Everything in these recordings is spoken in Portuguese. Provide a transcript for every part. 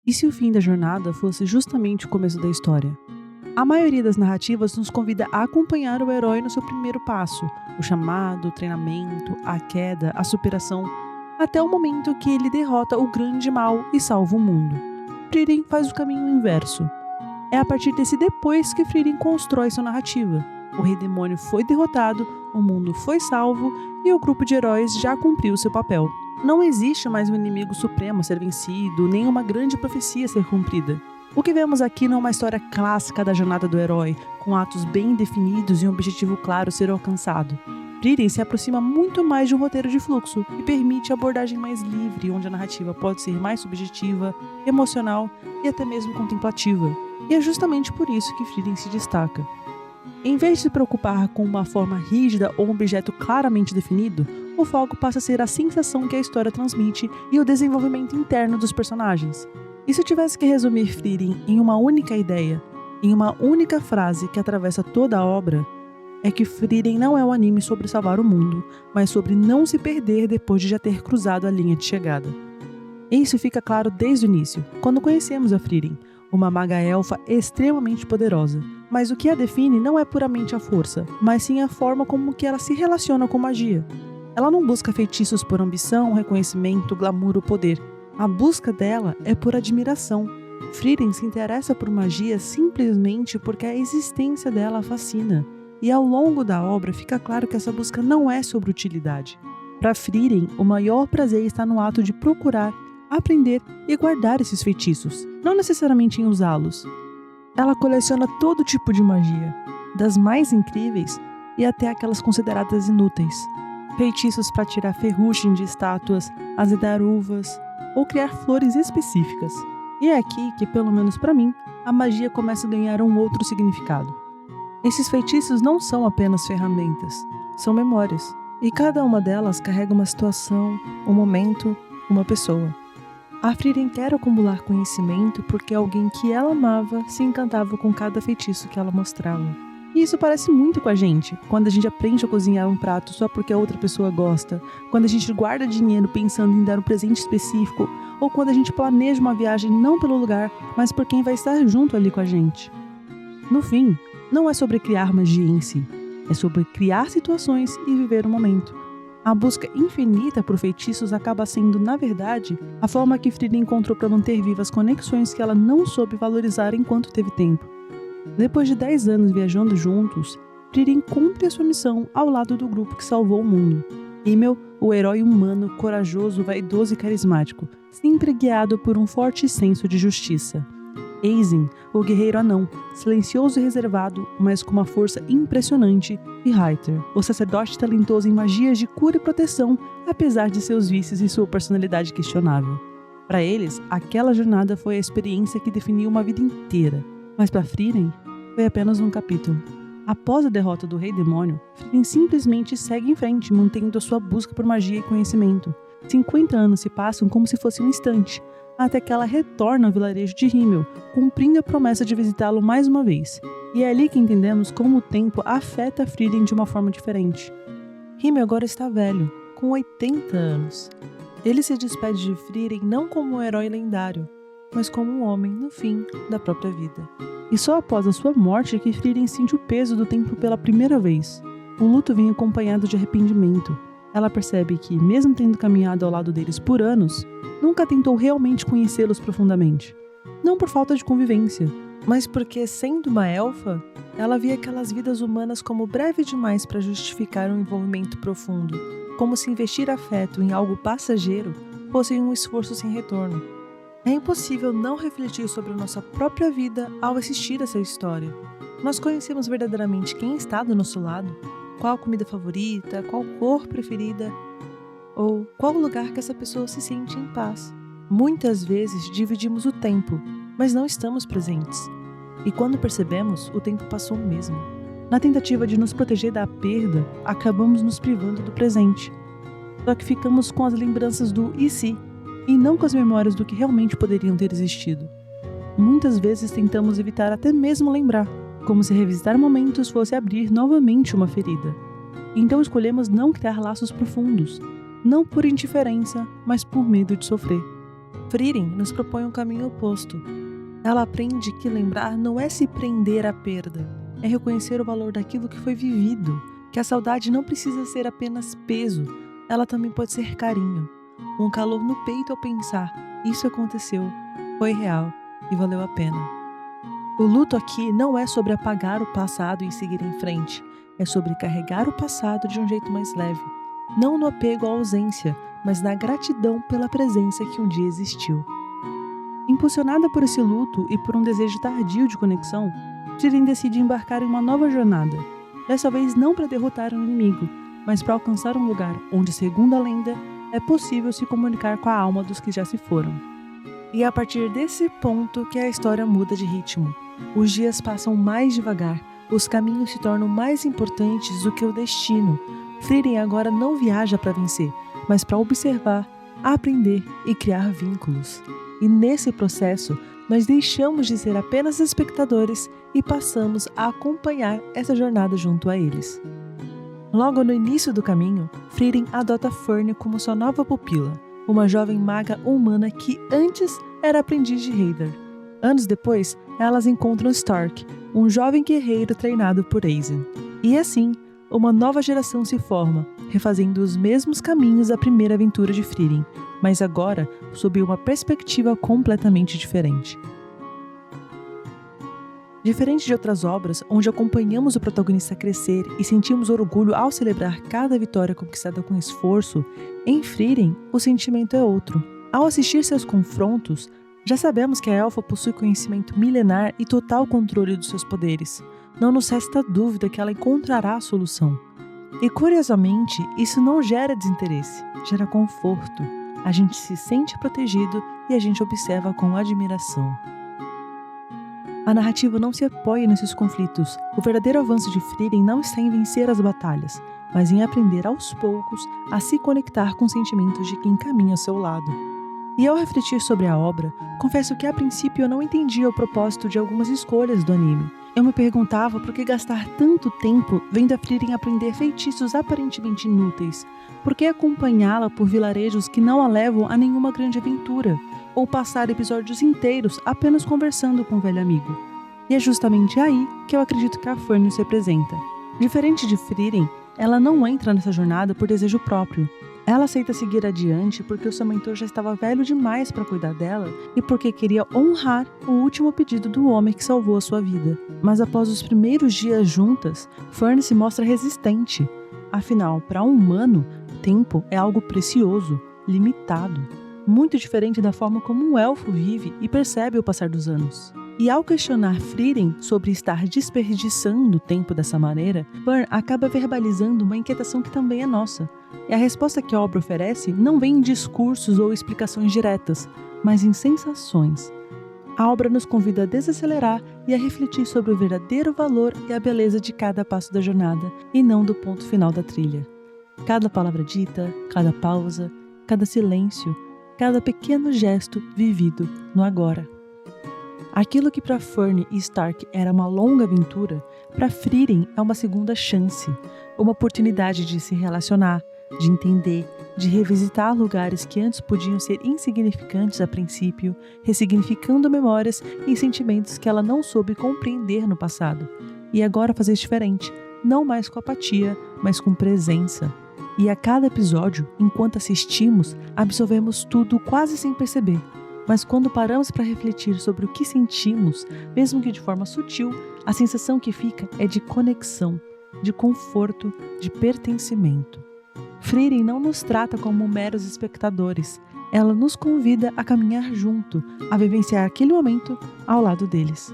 E se o fim da jornada fosse justamente o começo da história? A maioria das narrativas nos convida a acompanhar o herói no seu primeiro passo, o chamado, o treinamento, a queda, a superação, até o momento que ele derrota o grande mal e salva o mundo. Frieren faz o caminho inverso. É a partir desse depois que Frieren constrói sua narrativa. O rei demônio foi derrotado, o mundo foi salvo e o grupo de heróis já cumpriu seu papel. Não existe mais um inimigo supremo a ser vencido, nem uma grande profecia a ser cumprida. O que vemos aqui não é uma história clássica da jornada do herói, com atos bem definidos e um objetivo claro ser alcançado. Frieren se aproxima muito mais de um roteiro de fluxo e permite a abordagem mais livre, onde a narrativa pode ser mais subjetiva, emocional e até mesmo contemplativa. E é justamente por isso que Frieren se destaca. Em vez de se preocupar com uma forma rígida ou um objeto claramente definido, o foco passa a ser a sensação que a história transmite e o desenvolvimento interno dos personagens. E se eu tivesse que resumir Frieren em uma única ideia, em uma única frase que atravessa toda a obra, é que Frieren não é um anime sobre salvar o mundo, mas sobre não se perder depois de já ter cruzado a linha de chegada. E isso fica claro desde o início, quando conhecemos a Frieren, uma maga elfa extremamente poderosa. Mas o que a define não é puramente a força, mas sim a forma como que ela se relaciona com magia. Ela não busca feitiços por ambição, reconhecimento, glamour ou poder. A busca dela é por admiração. Frieren se interessa por magia simplesmente porque a existência dela a fascina. E ao longo da obra fica claro que essa busca não é sobre utilidade. Para Frieren, o maior prazer está no ato de procurar, aprender e guardar esses feitiços, não necessariamente em usá-los. Ela coleciona todo tipo de magia, das mais incríveis e até aquelas consideradas inúteis. Feitiços para tirar ferrugem de estátuas, azedar uvas ou criar flores específicas. E é aqui que, pelo menos para mim, a magia começa a ganhar um outro significado. Esses feitiços não são apenas ferramentas, são memórias. E cada uma delas carrega uma situação, um momento, uma pessoa. A Frieren quer acumular conhecimento porque alguém que ela amava se encantava com cada feitiço que ela mostrava. E isso parece muito com a gente, quando a gente aprende a cozinhar um prato só porque a outra pessoa gosta, quando a gente guarda dinheiro pensando em dar um presente específico, ou quando a gente planeja uma viagem não pelo lugar, mas por quem vai estar junto ali com a gente. No fim, não é sobre criar magia em si, é sobre criar situações e viver o momento. A busca infinita por feitiços acaba sendo, na verdade, a forma que Frieren encontrou para manter vivas conexões que ela não soube valorizar enquanto teve tempo. Depois de 10 anos viajando juntos, Frieren cumpre a sua missão ao lado do grupo que salvou o mundo. Himmel, o herói humano, corajoso, vaidoso e carismático, sempre guiado por um forte senso de justiça. Aizen, o guerreiro anão, silencioso e reservado, mas com uma força impressionante, e Reiter, o sacerdote talentoso em magias de cura e proteção, apesar de seus vícios e sua personalidade questionável. Para eles, aquela jornada foi a experiência que definiu uma vida inteira, mas para Frieren, foi apenas um capítulo. Após a derrota do Rei Demônio, Frieren simplesmente segue em frente, mantendo a sua busca por magia e conhecimento. 50 anos se passam como se fosse um instante, até que ela retorna ao vilarejo de Himmel, cumprindo a promessa de visitá-lo mais uma vez. E é ali que entendemos como o tempo afeta Frieren de uma forma diferente. Himmel agora está velho, com 80 anos. Ele se despede de Frieren não como um herói lendário, mas como um homem no fim da própria vida. E só após a sua morte é que Frieren sente o peso do tempo pela primeira vez. O luto vem acompanhado de arrependimento. Ela percebe que, mesmo tendo caminhado ao lado deles por anos, nunca tentou realmente conhecê-los profundamente. Não por falta de convivência, mas porque, sendo uma elfa, ela via aquelas vidas humanas como breve demais para justificar um envolvimento profundo, como se investir afeto em algo passageiro fosse um esforço sem retorno. É impossível não refletir sobre a nossa própria vida ao assistir essa história. Nós conhecemos verdadeiramente quem está do nosso lado, qual a comida favorita, qual cor preferida, ou qual lugar que essa pessoa se sente em paz. Muitas vezes dividimos o tempo, mas não estamos presentes. E quando percebemos, o tempo passou mesmo. Na tentativa de nos proteger da perda, acabamos nos privando do presente. Só que ficamos com as lembranças do e se, e não com as memórias do que realmente poderiam ter existido. Muitas vezes tentamos evitar até mesmo lembrar, como se revisitar momentos fosse abrir novamente uma ferida. Então escolhemos não criar laços profundos, não por indiferença, mas por medo de sofrer. Frieren nos propõe um caminho oposto. Ela aprende que lembrar não é se prender à perda, é reconhecer o valor daquilo que foi vivido, que a saudade não precisa ser apenas peso, ela também pode ser carinho, um calor no peito ao pensar, isso aconteceu, foi real e valeu a pena. O luto aqui não é sobre apagar o passado e seguir em frente, é sobre carregar o passado de um jeito mais leve, não no apego à ausência, mas na gratidão pela presença que um dia existiu. Impulsionada por esse luto e por um desejo tardio de conexão, Frieren decide embarcar em uma nova jornada, dessa vez não para derrotar um inimigo, mas para alcançar um lugar onde, segundo a lenda, é possível se comunicar com a alma dos que já se foram. E é a partir desse ponto que a história muda de ritmo. Os dias passam mais devagar, os caminhos se tornam mais importantes do que o destino. Frieren agora não viaja para vencer, mas para observar, aprender e criar vínculos. E nesse processo, nós deixamos de ser apenas espectadores e passamos a acompanhar essa jornada junto a eles. Logo no início do caminho, Frieren adota Fern como sua nova pupila, uma jovem maga humana que antes era aprendiz de Heidar. Anos depois, elas encontram Stark, um jovem guerreiro treinado por Aizen. E assim, uma nova geração se forma, refazendo os mesmos caminhos da primeira aventura de Frieren, mas agora sob uma perspectiva completamente diferente. Diferente de outras obras, onde acompanhamos o protagonista crescer e sentimos orgulho ao celebrar cada vitória conquistada com esforço, em Frieren o sentimento é outro. Ao assistir seus confrontos, já sabemos que a elfa possui conhecimento milenar e total controle dos seus poderes. Não nos resta dúvida que ela encontrará a solução. E curiosamente, isso não gera desinteresse, gera conforto. A gente se sente protegido e a gente observa com admiração. A narrativa não se apoia nesses conflitos. O verdadeiro avanço de Frieren não está em vencer as batalhas, mas em aprender aos poucos a se conectar com os sentimentos de quem caminha ao seu lado. E ao refletir sobre a obra, confesso que a princípio eu não entendia o propósito de algumas escolhas do anime. Eu me perguntava por que gastar tanto tempo vendo a Frieren aprender feitiços aparentemente inúteis. Por que acompanhá-la por vilarejos que não a levam a nenhuma grande aventura? Ou passar episódios inteiros apenas conversando com o velho amigo. E é justamente aí que eu acredito que a Fern se representa. Diferente de Frieren, ela não entra nessa jornada por desejo próprio. Ela aceita seguir adiante porque o seu mentor já estava velho demais para cuidar dela e porque queria honrar o último pedido do homem que salvou a sua vida. Mas após os primeiros dias juntas, Fern se mostra resistente. Afinal, para um humano, tempo é algo precioso, limitado. Muito diferente da forma como um elfo vive e percebe o passar dos anos. E ao questionar Frieren sobre estar desperdiçando tempo dessa maneira, Fern acaba verbalizando uma inquietação que também é nossa. E a resposta que a obra oferece não vem em discursos ou explicações diretas, mas em sensações. A obra nos convida a desacelerar e a refletir sobre o verdadeiro valor e a beleza de cada passo da jornada, e não do ponto final da trilha. Cada palavra dita, cada pausa, cada silêncio, cada pequeno gesto vivido no agora. Aquilo que para Fern e Stark era uma longa aventura, para Frieren é uma segunda chance, uma oportunidade de se relacionar, de entender, de revisitar lugares que antes podiam ser insignificantes a princípio, ressignificando memórias e sentimentos que ela não soube compreender no passado. E agora fazer diferente, não mais com apatia, mas com presença. E a cada episódio, enquanto assistimos, absorvemos tudo quase sem perceber. Mas quando paramos para refletir sobre o que sentimos, mesmo que de forma sutil, a sensação que fica é de conexão, de conforto, de pertencimento. Frieren não nos trata como meros espectadores. Ela nos convida a caminhar junto, a vivenciar aquele momento ao lado deles.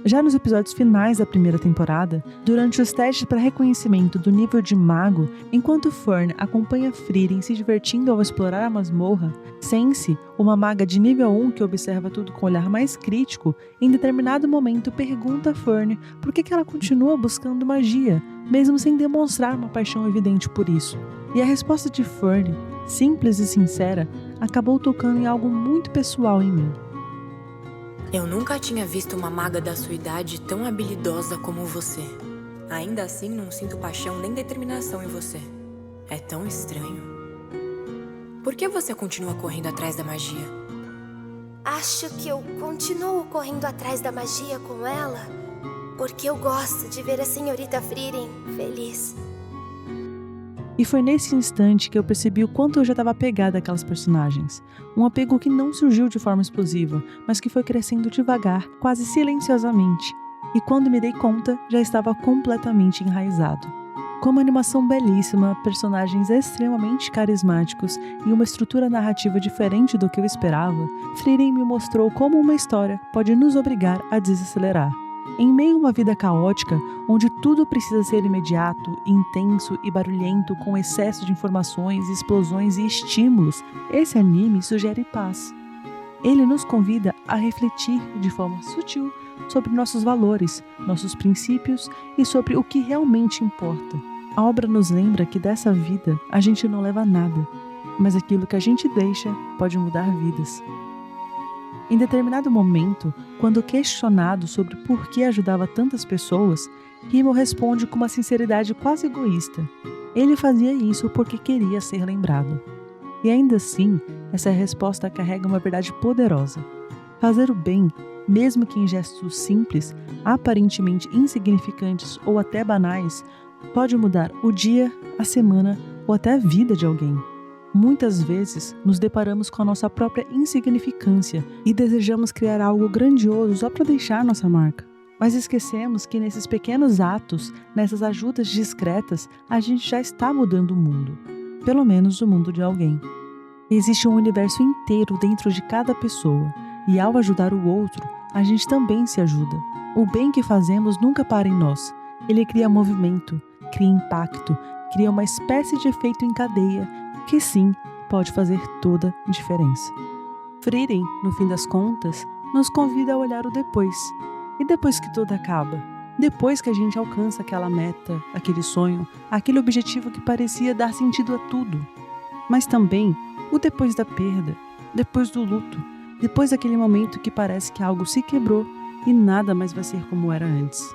Já nos episódios finais da primeira temporada, durante os testes para reconhecimento do nível de mago, enquanto Fern acompanha Frieren se divertindo ao explorar a masmorra, Sense, uma maga de nível 1 que observa tudo com um olhar mais crítico, em determinado momento pergunta a Fern por que ela continua buscando magia, mesmo sem demonstrar uma paixão evidente por isso. E a resposta de Fern, simples e sincera, acabou tocando em algo muito pessoal em mim. Eu nunca tinha visto uma maga da sua idade tão habilidosa como você. Ainda assim, não sinto paixão nem determinação em você. É tão estranho. Por que você continua correndo atrás da magia? Acho que eu continuo correndo atrás da magia com ela, porque eu gosto de ver a senhorita Frieren feliz. E foi nesse instante que eu percebi o quanto eu já estava apegada àquelas personagens. Um apego que não surgiu de forma explosiva, mas que foi crescendo devagar, quase silenciosamente. E quando me dei conta, já estava completamente enraizado. Com uma animação belíssima, personagens extremamente carismáticos e uma estrutura narrativa diferente do que eu esperava, Frieren me mostrou como uma história pode nos obrigar a desacelerar. Em meio a uma vida caótica, onde tudo precisa ser imediato, intenso e barulhento com excesso de informações, explosões e estímulos, esse anime sugere paz. Ele nos convida a refletir de forma sutil sobre nossos valores, nossos princípios e sobre o que realmente importa. A obra nos lembra que dessa vida a gente não leva nada, mas aquilo que a gente deixa pode mudar vidas. Em determinado momento, quando questionado sobre por que ajudava tantas pessoas, Himmel responde com uma sinceridade quase egoísta. Ele fazia isso porque queria ser lembrado. E ainda assim, essa resposta carrega uma verdade poderosa. Fazer o bem, mesmo que em gestos simples, aparentemente insignificantes ou até banais, pode mudar o dia, a semana ou até a vida de alguém. Muitas vezes nos deparamos com a nossa própria insignificância e desejamos criar algo grandioso só para deixar nossa marca. Mas esquecemos que nesses pequenos atos, nessas ajudas discretas, a gente já está mudando o mundo. Pelo menos o mundo de alguém. Existe um universo inteiro dentro de cada pessoa, e ao ajudar o outro, a gente também se ajuda. O bem que fazemos nunca para em nós. Ele cria movimento, cria impacto, cria uma espécie de efeito em cadeia, que sim, pode fazer toda a diferença. Frieren, no fim das contas, nos convida a olhar o depois. E depois que tudo acaba? Depois que a gente alcança aquela meta, aquele sonho, aquele objetivo que parecia dar sentido a tudo. Mas também o depois da perda, depois do luto, depois daquele momento que parece que algo se quebrou e nada mais vai ser como era antes.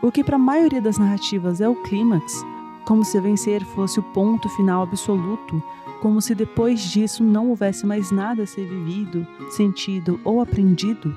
O que para a maioria das narrativas é o clímax, como se vencer fosse o ponto final absoluto, como se depois disso não houvesse mais nada a ser vivido, sentido ou aprendido,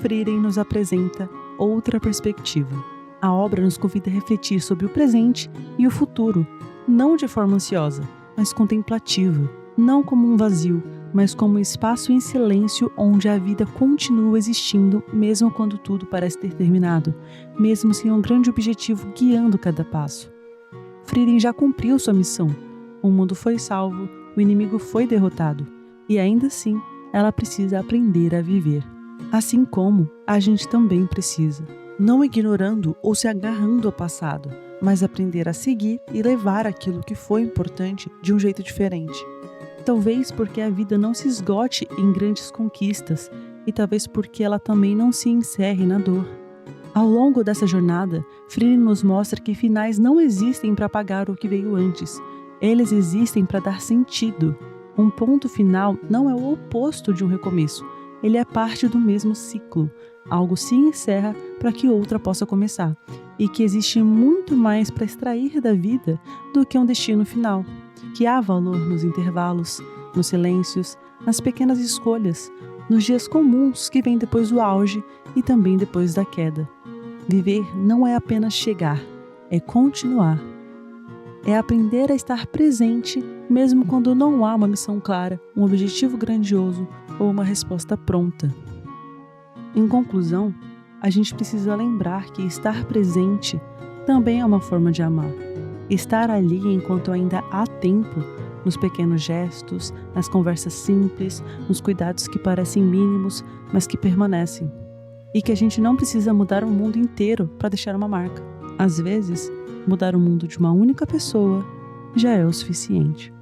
Frieren nos apresenta outra perspectiva. A obra nos convida a refletir sobre o presente e o futuro, não de forma ansiosa, mas contemplativa, não como um vazio, mas como um espaço em silêncio onde a vida continua existindo mesmo quando tudo parece ter terminado, mesmo sem um grande objetivo guiando cada passo. Frieren já cumpriu sua missão. O mundo foi salvo, o inimigo foi derrotado. E ainda assim, ela precisa aprender a viver. Assim como a gente também precisa. Não ignorando ou se agarrando ao passado, mas aprender a seguir e levar aquilo que foi importante de um jeito diferente. Talvez porque a vida não se esgote em grandes conquistas e talvez porque ela também não se encerre na dor. Ao longo dessa jornada, Frieren nos mostra que finais não existem para apagar o que veio antes. Eles existem para dar sentido. Um ponto final não é o oposto de um recomeço. Ele é parte do mesmo ciclo. Algo se encerra para que outra possa começar. E que existe muito mais para extrair da vida do que um destino final. Que há valor nos intervalos, nos silêncios, nas pequenas escolhas, nos dias comuns que vêm depois do auge e também depois da queda. Viver não é apenas chegar, é continuar. É aprender a estar presente mesmo quando não há uma missão clara, um objetivo grandioso ou uma resposta pronta. Em conclusão, a gente precisa lembrar que estar presente também é uma forma de amar. Estar ali enquanto ainda há tempo, nos pequenos gestos, nas conversas simples, nos cuidados que parecem mínimos, mas que permanecem. E que a gente não precisa mudar o mundo inteiro para deixar uma marca. Às vezes, mudar o mundo de uma única pessoa já é o suficiente.